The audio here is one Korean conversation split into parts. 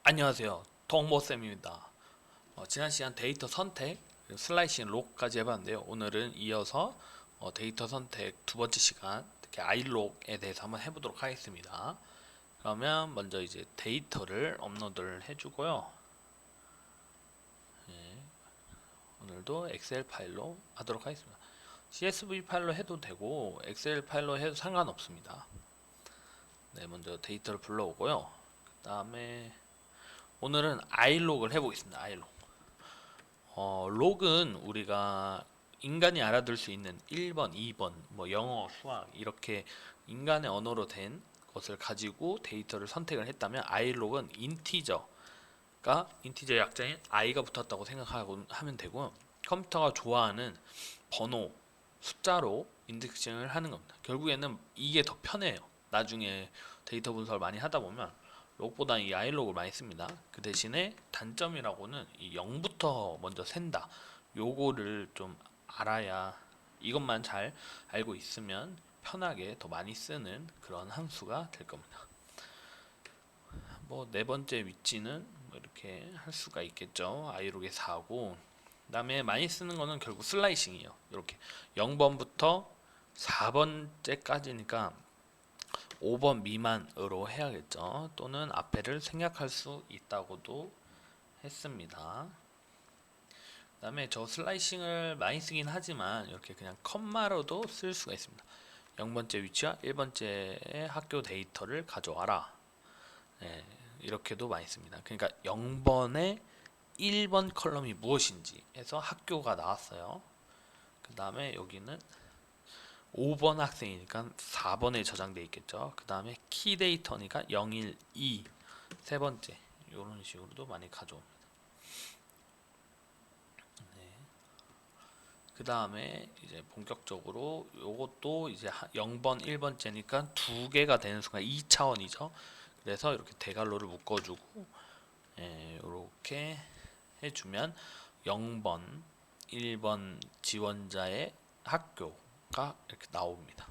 안녕하세요. 동모쌤입니다. 지난 시간 데이터 선택, 그리고 슬라이싱 록까지 해봤는데요. 오늘은 이어서 데이터 선택 두 번째 시간, 특히 아이록에 대해서 한번 해보도록 하겠습니다. 그러면 먼저 이제 데이터를 업로드를 해주고요. 네, 오늘도 엑셀 파일로 하도록 하겠습니다. CSV 파일로 해도 되고 엑셀 파일로 해도 상관없습니다. 네, 먼저 데이터를 불러오고요. 그 다음에 오늘은 아이록을 해보겠습니다. 아이록. 록은 우리가 인간이 알아들 수 있는 1번, 2번, 뭐 영어, 수학 이렇게 인간의 언어로 된 것을 가지고 데이터를 선택을 했다면 i록은 인티저 약자인 i가 붙었다고 생각하고 하면 되고, 컴퓨터가 좋아하는 번호, 숫자로 인덱싱을 하는 겁니다. 결국에는 이게 더 편해요. 나중에 데이터 분석을 많이 하다 보면 록보다 이 i록을 많이 씁니다. 그 대신에 단점이라고는 이 0부터 먼저 센다. 요거를 좀 알아야, 이것만 잘 알고 있으면 편하게 더 많이 쓰는 그런 함수가 될 겁니다. 뭐 네 번째 위치는 뭐 이렇게 할 수가 있겠죠. i록의 4고, 그 다음에 많이 쓰는 거는 결국 슬라이싱이에요. 이렇게 0번부터 4번째까지니까 5번 미만으로 해야겠죠. 또는 앞에를 생략할 수 있다고도 했습니다. 그 다음에 저 슬라이싱을 많이 쓰긴 하지만 이렇게 그냥 컴마로도 쓸 수가 있습니다. 0번째 위치와 1번째의 학교 데이터를 가져와라. 네, 이렇게도 많이 씁니다. 그러니까 0번에 1번 컬럼이 무엇인지 해서 학교가 나왔어요. 그 다음에 여기는 5번 학생이니까 4번에 저장되어 있겠죠. 그 다음에 키 데이터니까 0, 1, 2 세 번째, 이런 식으로도 많이 가져옵니다. 네. 그 다음에 이제 본격적으로 요것도 이제 0번, 1번째니까 두 개가 되는 순간 2차원이죠. 그래서 이렇게 대괄호를 묶어주고, 이렇게 해주면 0번, 1번 지원자의 학교가 이렇게 나옵니다.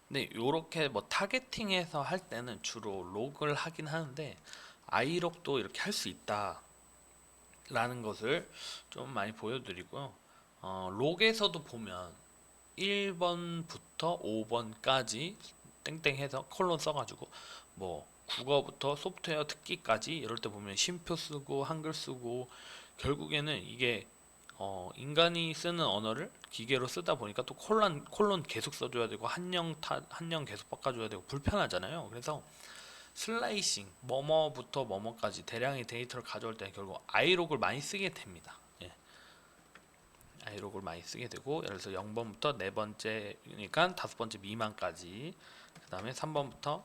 근데 요렇게 뭐 타겟팅해서 할 때는 주로 록을 하긴 하는데, 아이록도 이렇게 할 수 있다 라는 것을 좀 많이 보여드리고요. 록에서도 보면 1번부터 5번까지 땡땡 해서 콜론 써가지고, 뭐 국어부터 소프트웨어 특기까지 이럴 때 보면 쉼표 쓰고 한글 쓰고, 결국에는 이게 인간이 쓰는 언어를 기계로 쓰다 보니까 또 콜론 계속 써줘야 되고 한령 계속 바꿔줘야 되고 불편하잖아요. 그래서 슬라이싱 뭐뭐부터 뭐뭐까지 대량의 데이터를 가져올 때는 결국 i록을 많이 쓰게 됩니다. 예. i록을 많이 쓰게 되고, 예를 들어서 0번부터 네 번째니까 다섯 번째 미만까지, 그 다음에 3번부터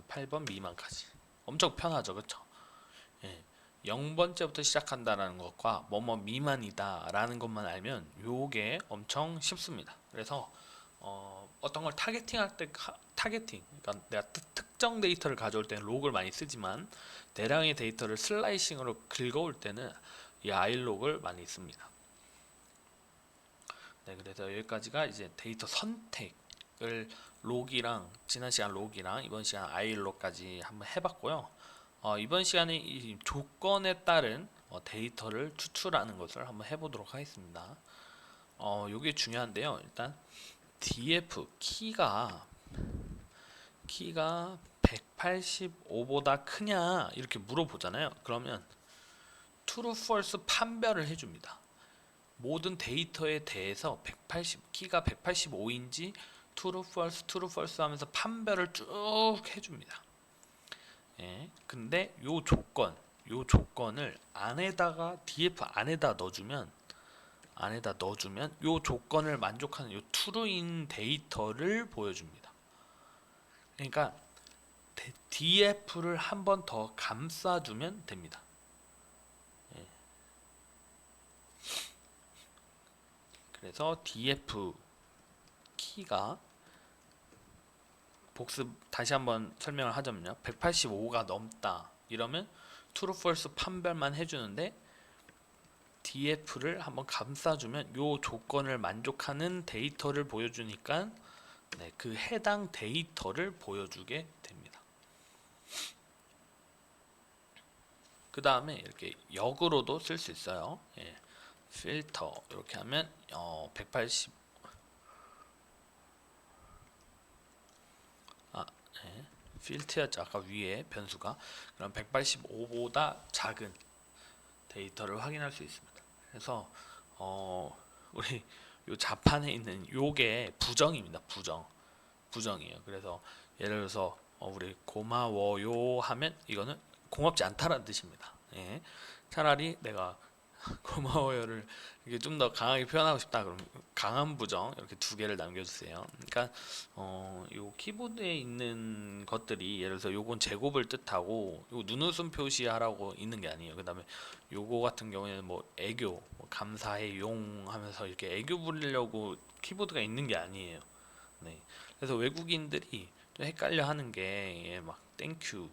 8번 미만까지. 엄청 편하죠, 그렇죠? 예. 0번째부터 시작한다라는 것과 뭐뭐 미만이다 라는 것만 알면 요게 엄청 쉽습니다. 그래서 어떤 걸 타겟팅할 때 타겟팅, 그러니까 내가 특정 데이터를 가져올 때는 록을 많이 쓰지만 대량의 데이터를 슬라이싱으로 긁어올 때는 이 i록을 많이 씁니다. 네, 그래서 여기까지가 이제 데이터 선택을 록이랑, 지난 시간 록이랑 이번 시간 i록까지 한번 해봤고요. 이번 시간에 이 조건에 따른 데이터를 추출하는 것을 한번 해보도록 하겠습니다. 이게 중요한데요. 일단 df 키가 185보다 크냐 이렇게 물어보잖아요. 그러면 true, false 판별을 해줍니다. 모든 데이터에 대해서 키가 185인지 true, false 하면서 판별을 쭉 해줍니다. 예, 근데 요 조건을 안에다가 df 안에다 넣어주면 요 조건을 만족하는 요 true인 데이터를 보여줍니다. 그러니까 df를 한 번 더 감싸주면 됩니다. 예. 그래서 df 키가, 복습 다시 한번 설명을 하자면요, 185가 넘다 이러면 true, false 판별만 해주는데 df를 한번 감싸주면 요 조건을 만족하는 데이터를 보여주니까, 네, 그 해당 데이터를 보여주게 됩니다. 그 다음에 이렇게 역으로도 쓸 수 있어요. 예. 필터 이렇게 하면 180 예. 필터였죠. 아까 위에 변수가. 그럼 185보다 작은 데이터를 확인할 수 있습니다. 그래서 우리 요 자판에 있는 요게 부정입니다. 부정이에요. 그래서 예를 들어서 우리 고마워요 하면 이거는 고맙지 않다라는 뜻입니다. 예. 차라리 내가 고마워요를 이게 좀 더 강하게 표현하고 싶다 그럼 강한 부정 이렇게 두 개를 남겨주세요. 그러니까 요 키보드에 있는 것들이 예를 들어서 요건 제곱을 뜻하고 요 눈웃음 표시하라고 있는 게 아니에요. 그 다음에 요거 같은 경우에는 뭐 애교, 뭐 감사해 용 하면서 이렇게 애교 부리려고 키보드가 있는 게 아니에요. 네. 그래서 외국인들이 좀 헷갈려 하는 게 막 땡큐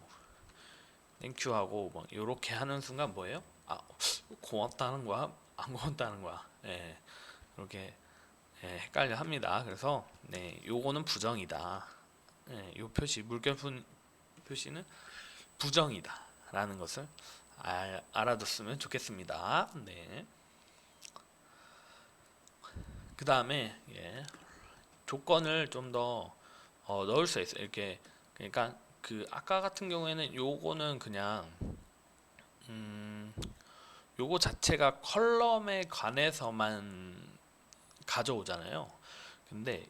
하고 막 요렇게 하는 순간 뭐예요? 아, 고맙다는 거야? 안 고맙다는 거야? 예, 그렇게 헷갈려 합니다. 그래서 네, 요거는 부정이다. 예, 요 표시 물결 표시는 부정이다 라는 것을 알아뒀으면 좋겠습니다. 네. 그 다음에 조건을 좀 더 넣을 수 있어요. 이렇게 그러니까 그 아까 같은 경우에는 요거는 그냥 요거 자체가 컬럼에 관해서만 가져오잖아요. 근데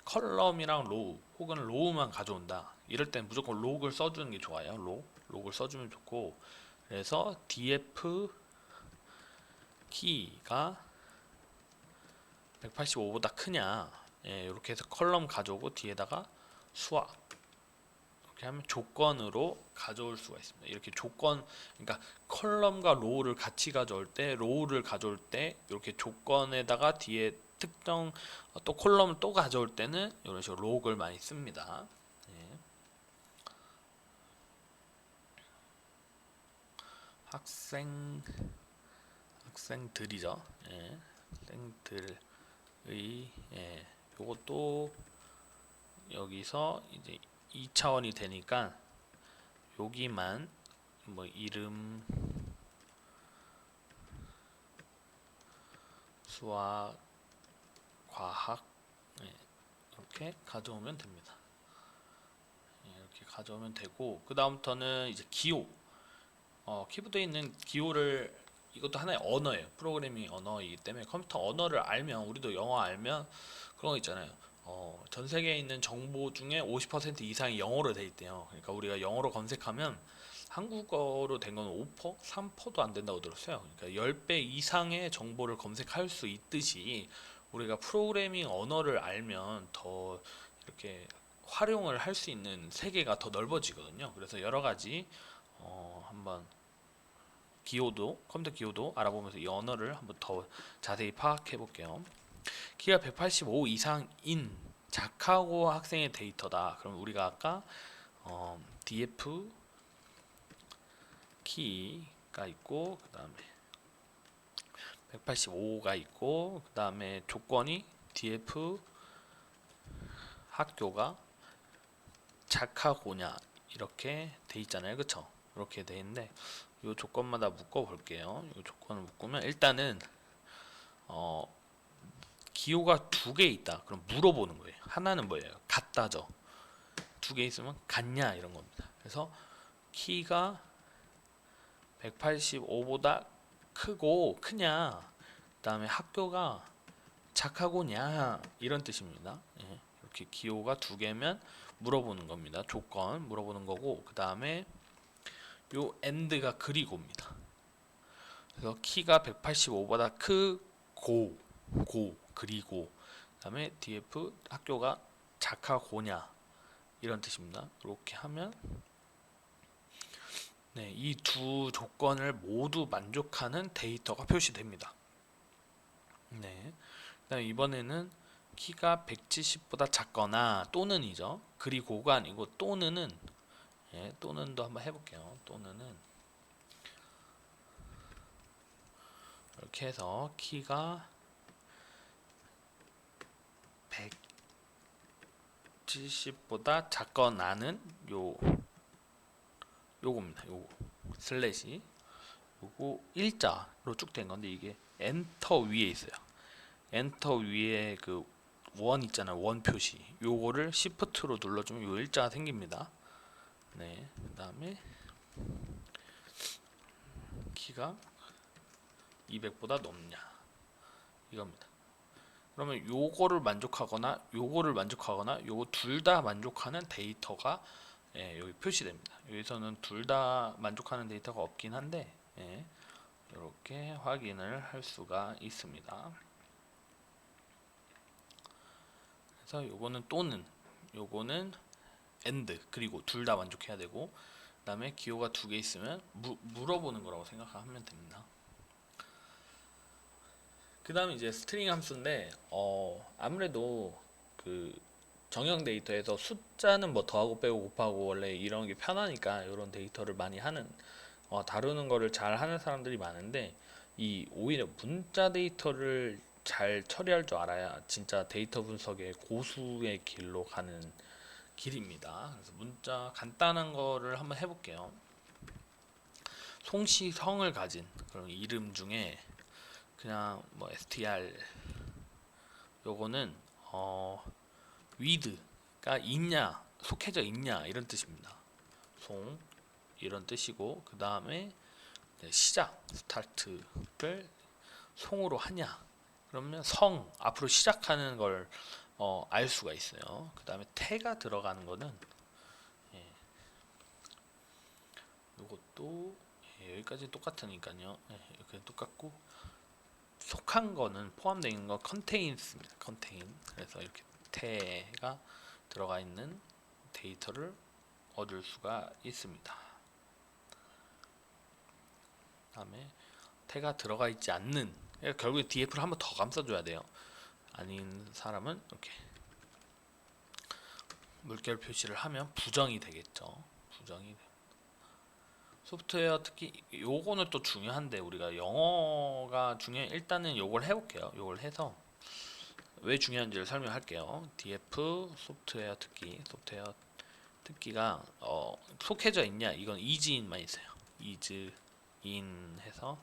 컬럼이랑 로우 혹은 로우만 가져온다. 이럴 땐 무조건 록을 써주는 게 좋아요. 록을 써주면 좋고 그래서 df 키가 185보다 크냐 이렇게 해서 컬럼 가져오고 뒤에다가 수학 이렇게 하면 조건으로 가져올 수가 있습니다. 이렇게 조건, 그러니까 컬럼과 로우를 같이 가져올 때, 로우를 가져올 때 이렇게 조건에다가 뒤에 특정 또 콜럼을 또 가져올 때는 이런 식으로 록을 많이 씁니다. 예. 학생들이죠. 예. 학생들의 요것도 여기서 이제 2차원이 되니까 여기만 뭐 이름 수학 과학 이렇게 가져오면 됩니다. 이렇게 가져오면 되고 그 다음부터는 이제 기호 키보드에 있는 기호를 이것도 하나의 언어예요. 프로그래밍 언어이기 때문에 컴퓨터 언어를 알면 우리도 영어 알면 그런 거 있잖아요. 전 세계에 있는 정보 중에 50% 이상이 영어로 돼 있대요. 그러니까 우리가 영어로 검색하면 한국어로 된 건 5%, 3%도 안 된다고 들었어요. 그러니까 10배 이상의 정보를 검색할 수 있듯이 우리가 프로그래밍 언어를 알면 더 이렇게 활용을 할 수 있는 세계가 더 넓어지거든요. 그래서 여러 가지 한번 컴퓨터 기호도 알아보면서 이 언어를 한번 더 자세히 파악해 볼게요. 키가 185 이상인 작하고 학생의 데이터다. 그럼 우리가 아까 df 키가 있고 그 다음에 185가 있고 그 다음에 조건이 df 학교가 작하고냐 이렇게 돼 있잖아요. 그쵸? 이렇게 돼 있는데 이 조건마다 묶어 볼게요. 이 조건을 묶으면 일단은 기호가 두 개 있다. 그럼 물어보는 거예요. 하나는 뭐예요? 같다죠. 두 개 있으면 같냐 이런 겁니다. 그래서 키가 185보다 크냐 그 다음에 학교가 작하고냐 이런 뜻입니다. 이렇게 기호가 두 개면 물어보는 겁니다. 조건 물어보는 거고 그 다음에 요 end가 그리고입니다. 그래서 키가 185보다 크고 그리고 그 다음에 df 학교가 작하고냐 이런 뜻입니다. 이렇게 하면 이 두 조건을 모두 만족하는 데이터가 표시됩니다. 그다음 이번에는 키가 170보다 작거나 또는이죠. 그리고가 아니고 또는은 또는도 한번 해볼게요. 또는은 이렇게 해서 키가 170보다 작거나는 요겁니다. 요 슬래시 요거 일자로 쭉 된 건데 이게 엔터 위에 있어요. 엔터 위에 그 원 있잖아요. 원 표시. 요거를 시프트로 눌러주면 요 일자가 생깁니다. 네. 그다음에 키가 200보다 높냐 이겁니다. 그러면 요거를 만족하거나 요거를 만족하거나 요거 둘 다 만족하는 데이터가 여기 표시됩니다. 여기서는 둘 다 만족하는 데이터가 없긴 한데 이렇게 확인을 할 수가 있습니다. 그래서 요거는 또는, 요거는 and, 그리고 둘 다 만족해야 되고, 그 다음에 기호가 두 개 있으면 물어보는 거라고 생각하면 됩니다. 그 다음에 이제 스트링 함수인데 아무래도 그 정형 데이터에서 숫자는 뭐 더하고 빼고 곱하고 원래 이런 게 편하니까 이런 데이터를 많이 하는 다루는 거를 잘 하는 사람들이 많은데, 이 오히려 문자 데이터를 잘 처리할 줄 알아야 진짜 데이터 분석의 고수의 길로 가는 길입니다. 그래서 문자 간단한 거를 한번 해볼게요. 송시성을 가진 그런 이름 중에 그냥 뭐 str 요거는 with가 있냐, 속해져 있냐 이런 뜻입니다. 송 이런 뜻이고, 그 다음에 시작 start를 송으로 하냐 그러면 성 앞으로 시작하는 걸 알 수가 있어요. 그 다음에 태가 들어가는 거는 요것도 여기까지 똑같으니까요. 이렇게 똑같고, 속한 거는 포함되어 있는 거 contain스입니다. contain. 그래서 이렇게 태가 들어가 있는 데이터를 얻을 수가 있습니다. 다음에 태가 들어가 있지 않는, 그러니까 결국에 df를 한번 더 감싸줘야 돼요. 아닌 사람은 이렇게 물결 표시를 하면 부정이 되겠죠. 부정이. 소프트웨어 특히 요거는 또 중요한데, 우리가 영어가 중요해. 일단은 요걸 해볼게요. 요걸 해서 왜 중요한지를 설명할게요. df 소프트웨어 소프트웨어 특기가 속해져 있냐, 이건 is인만 있어요. is in 해서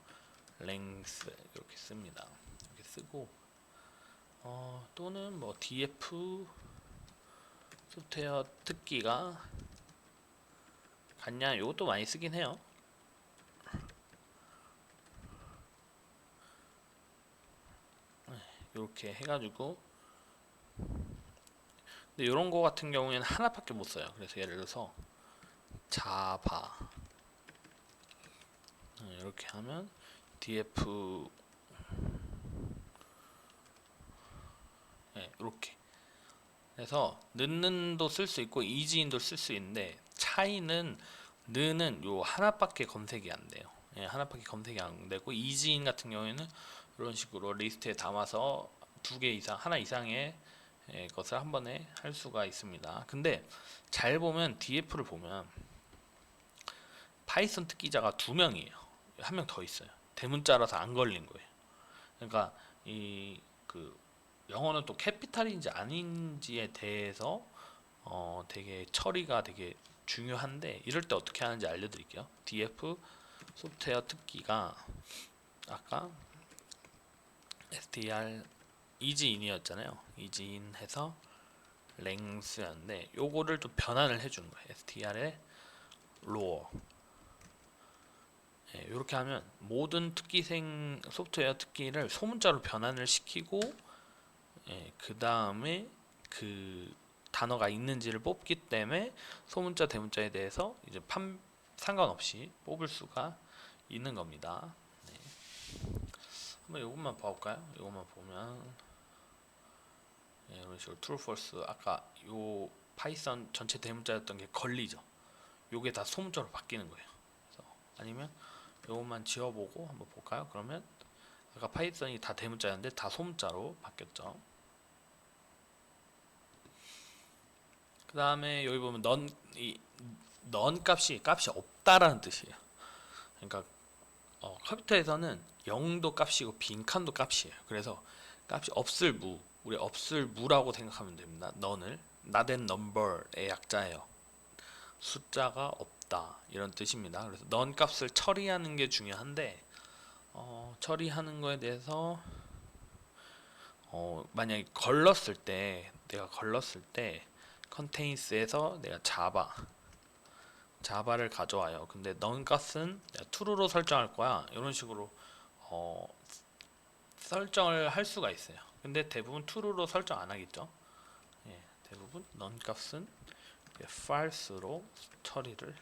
length 이렇게 씁니다. 이렇게 쓰고 또는 뭐 df 소프트웨어 특기가 같냐, 요것도 많이 쓰긴 해요. 이렇게 해가지고, 근데 이런 거 같은 경우에는 하나밖에 못 써요. 그래서 예를 들어서 자바 이렇게 하면 df 이렇게 해서 는도 쓸 수 있고 이지인도 쓸 수 있는데, 차이는 는은 요 하나밖에 검색이 안 돼요. 하나밖에 검색이 안 되고, 이지인 같은 경우에는 이런 식으로 리스트에 담아서 두 개 이상, 하나 이상의 것을 한 번에 할 수가 있습니다. 근데 잘 보면 df를 보면 파이썬 특기자가 두 명이에요. 한 명 더 있어요. 대문자라서 안 걸린 거예요. 그러니까 그 영어는 또 캐피탈인지 아닌지에 대해서 되게 처리가 되게 중요한데, 이럴 때 어떻게 하는지 알려드릴게요. df 소프트웨어 특기가 아까 str isIn이었잖아요. isIn 해서 length였는데 요거를 좀 변환을 해주는 거예요. str의 lower. 이렇게 하면 모든 특기생 소프트웨어 특기를 소문자로 변환을 시키고, 그 다음에 그 단어가 있는지를 뽑기 때문에 소문자 대문자에 대해서 이제 상관없이 뽑을 수가 있는 겁니다. 한번 이것만 봐볼까요? 이것만 보면 이런 식으로 true, false, 아까 요 파이썬 전체 대문자였던 게 걸리죠. 요게 다 소문자로 바뀌는 거예요. 그래서 아니면 요것만 지워보고 한번 볼까요? 그러면 아까 파이썬이 다 대문자였는데 다 소문자로 바뀌었죠. 그 다음에 여기 보면 넌 값이 없다라는 뜻이에요. 그러니까 컴퓨터에서는 0도 값이고 빈칸도 값이에요. 그래서 값이 없을 무, 우리 없을 무라고 생각하면 됩니다. 넌을 not a number의 약자예요. 숫자가 없다. 있다 이런 뜻입니다. 그래서 넌 값을 처리하는 게 중요한데 처리하는 거에 대해서 만약에 내가 걸렀을 때 컨테인스에서 내가 자바를 가져와요. 근데 넌 값은 내가 true로 설정할 거야. 이런 식으로 어, 설정을 할 수가 있어요. 근데 대부분 true로 설정 안 하겠죠. 예, 대부분 넌 값은 false로 처리를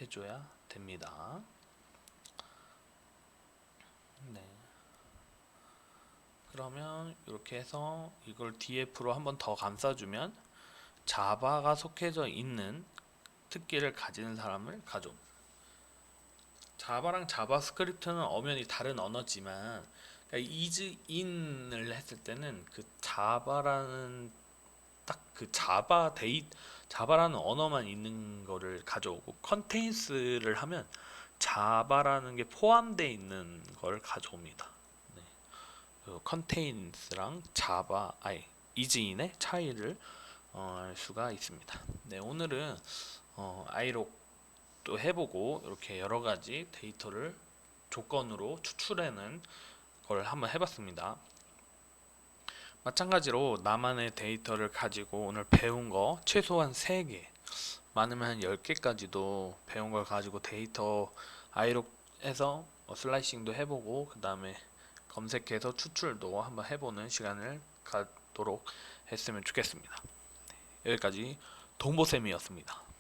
해줘야 됩니다. 네. 그러면 이렇게 해서 이걸 df로 한번 더 감싸주면 자바가 속해져 있는 특기를 가지는 사람을 가져옴. 자바랑 자바스크립트는 엄연히 다른 언어지만 그러니까 is in을 했을 때는 그 자바라는 딱 그 자바라는 언어만 있는 거를 가져오고 컨테인스를 하면 자바라는 게 포함되어 있는 걸 가져옵니다. 네. 컨테인스랑 이즈인의 차이를 알 수가 있습니다. 네, 오늘은 아이록도 해보고 이렇게 여러 가지 데이터를 조건으로 추출하는 걸 한번 해봤습니다. 마찬가지로 나만의 데이터를 가지고 오늘 배운 거 최소한 3개, 많으면 한 10개까지도 배운 걸 가지고 데이터 아이록에서 슬라이싱도 해보고 그 다음에 검색해서 추출도 한번 해보는 시간을 갖도록 했으면 좋겠습니다. 여기까지 동보쌤이었습니다.